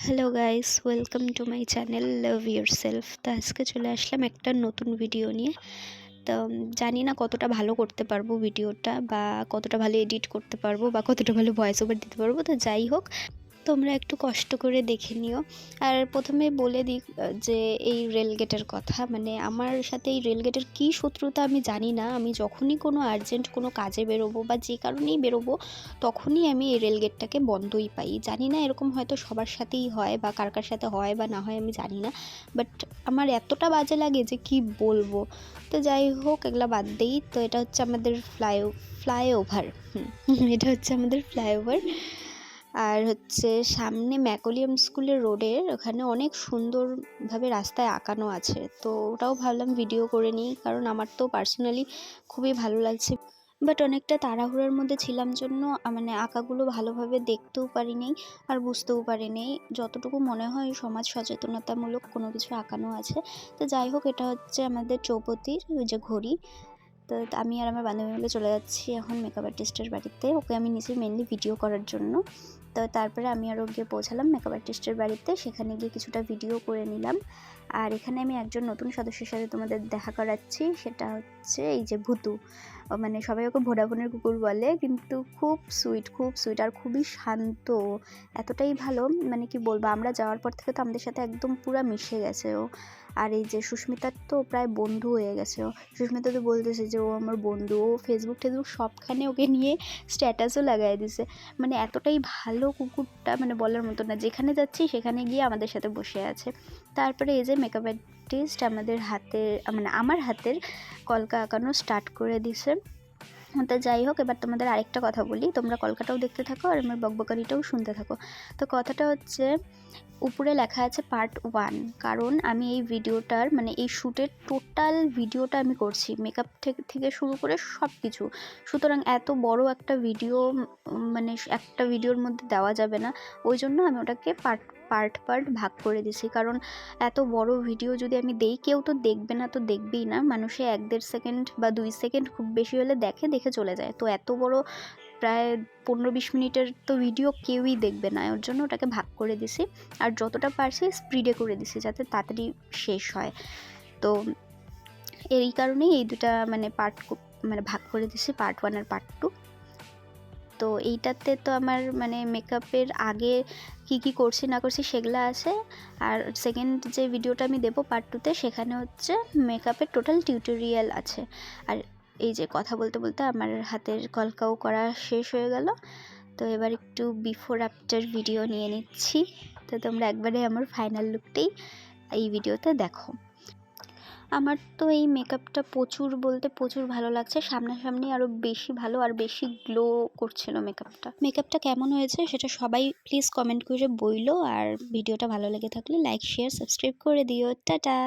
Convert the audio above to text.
Hello guys, welcome to my channel love yourself. তো আজকে চলে আসলাম একটা নতুন ভিডিও নিয়ে। তো জানি না কতটা ভালো করতে পারবো ভিডিওটা, বা কতটা ভালো এডিট করতে পারবো, বা কতটা ভালো ভয়েস ওভার দিতে পারবো। তো যাই হোক, তোমরা একটু কষ্ট করে দেখে নিও। আর প্রথমে বলে দিই যে এই রেলগেটের কথা, মানে আমার সাথে এই রেলগেটের কী শত্রুতা আমি জানি না। আমি যখনই কোনো আর্জেন্ট কোনো কাজে বেরোবো বা যে কারণেই বেরোবো, তখনই আমি এই রেলগেটটাকে বন্ধই পাই। জানি না এরকম হয়তো সবার সাথেই হয়, বা কার কার সাথে হয় বা না হয় আমি জানি না, বাট আমার এতটা বাজে লাগে যে কি বলবো। তো যাই হোক, এগুলো বাদ দিই। তো এটা হচ্ছে আমাদের ফ্লাইওভার। এটা হচ্ছে আমাদের ফ্লাইওভার। আর হচ্ছে সামনে ম্যাকোলিয়াম স্কুলের রোডের ওখানে অনেক সুন্দরভাবে রাস্তায় আঁকানো আছে। তো ওটাও ভাবলাম ভিডিও করে নিই, কারণ আমার তো পার্সোনালি খুবই ভালো লাগছে। বাট অনেকটা তাড়াহুড়োর মধ্যে ছিলাম জন্য মানে আঁকাগুলো ভালোভাবে দেখতেও পারিনি আর বুঝতেও পারিনি। যতটুকু মনে হয় সমাজ সচেতনতামূলক কোনো কিছু আঁকানো আছে। তো যাই হোক, এটা হচ্ছে আমাদের চৌপতির ওই যে ঘড়ি। তো আমি আর আমার বান্ধবী মিলে চলে যাচ্ছি এখন মেকআপ আর্টিস্টের বাড়িতে। ওকে আমি নিচে মেনলি ভিডিও করার জন্য। তো তারপরে আমি আরও গিয়ে পৌঁছালাম মেকআপ আর্টিস্টের বাড়িতে। সেখানে গিয়ে কিছুটা ভিডিও করে নিলাম। আর এখানে আমি একজন নতুন সদস্যের সাথে তোমাদের দেখা করাচ্ছি। সেটা হচ্ছে এই যে ভুতু। মানে সবাই ওকে ভোডাফোনের কুকুর বলে, কিন্তু খুব সুইট আর খুবই শান্ত। এতটাই ভালো, মানে কি বলবো, আমরা যাওয়ার পর থেকে তো আমাদের সাথে একদম পুরো মিশে গেছে ও। আর এই যে সুস্মিতার তো প্রায় বন্ধু হয়ে গেছে ও। সুস্মিতা তো বলতেছে যে ও আমার বন্ধু। ও ফেসবুক সবখানে ওকে নিয়ে স্ট্যাটাসও লাগাই দিছে। মানে এতটাই ভালো কুকুরটা, মানে বলার মতো না। যেখানে যাচ্ছি সেখানে গিয়ে আমাদের সাথে বসে আছে। তারপরে এই যে মেকআপ আর্টিস্ট আমাদের হাতের, মানে আমার হাতের কলকা আঁকানো স্টার্ট করে দিছে। তো যাই হোক, এবার তোমাদের আরেকটা কথা বলি, তোমরা কলকাটাও দেখতে থাকো আর আমার বকবকানিটাও শুনতে থাকো। তো কথাটা হচ্ছে, উপরে লেখা আছে পার্ট 1, কারণ আমি এই ভিডিওটার, মানে এই শ্যুটের টোটাল ভিডিওটা আমি করছি, মেকআপ থেকে শুরু করে সব কিছু। সুতরাং এত বড় একটা ভিডিও মানে একটা ভিডিওর মধ্যে দেওয়া যাবে না। ওই জন্য আমি ওটাকে পার্ট ভাগ করে দিছি। কারণ এত বড় ভিডিও যদি আমি দেই, কেউ তো দেখবে না, তো দেখবেই না। মানুষে 1-1.5 সেকেন্ড বা 2 সেকেন্ড খুব বেশি হলে দেখে চলে যায়। তো এত বড় প্রায় 15-20 মিনিটের তো ভিডিও কেউই দেখবে না। ওর জন্য ওটাকে ভাগ করে দিছি। আর যতটা পারছি স্পিডে করে দিছি, যাতে তাড়াতাড়ি শেষ হয়। তো এই কারণেই এই দুটা মানে মানে ভাগ করে দিছি, পার্ট 1 আর পার্ট 2। তো এইটাতে তো আমার মানে মেকআপের আগে কি করছি না করছি সেগুলো আছে। আর সেকেন্ড যে ভিডিওটা আমি দেবো পার্ট 2-তে, সেখানে হচ্ছে মেকআপের টোটাল টিউটোরিয়াল আছে। আর এই যে কথা বলতে বলতে আমার হাতের কলকাও করা শেষ হয়ে গেল। তো এবার একটু বিফোর আফটার ভিডিও নিয়ে নিচ্ছি। তো তোমরা একবারে আমার ফাইনাল লুকটাই এই ভিডিওতে দেখো। আমার তো এই মেকআপটা প্রচুর ভালো লাগছে। সামনাসামনি আরও বেশি ভালো, আর বেশি গ্লো করছিল মেকআপটা কেমন হয়েছে সেটা সবাই প্লিজ কমেন্ট করে বইলো। আর ভিডিওটা ভালো লেগে থাকলে লাইক, শেয়ার, সাবস্ক্রাইব করে দিও। টাটা।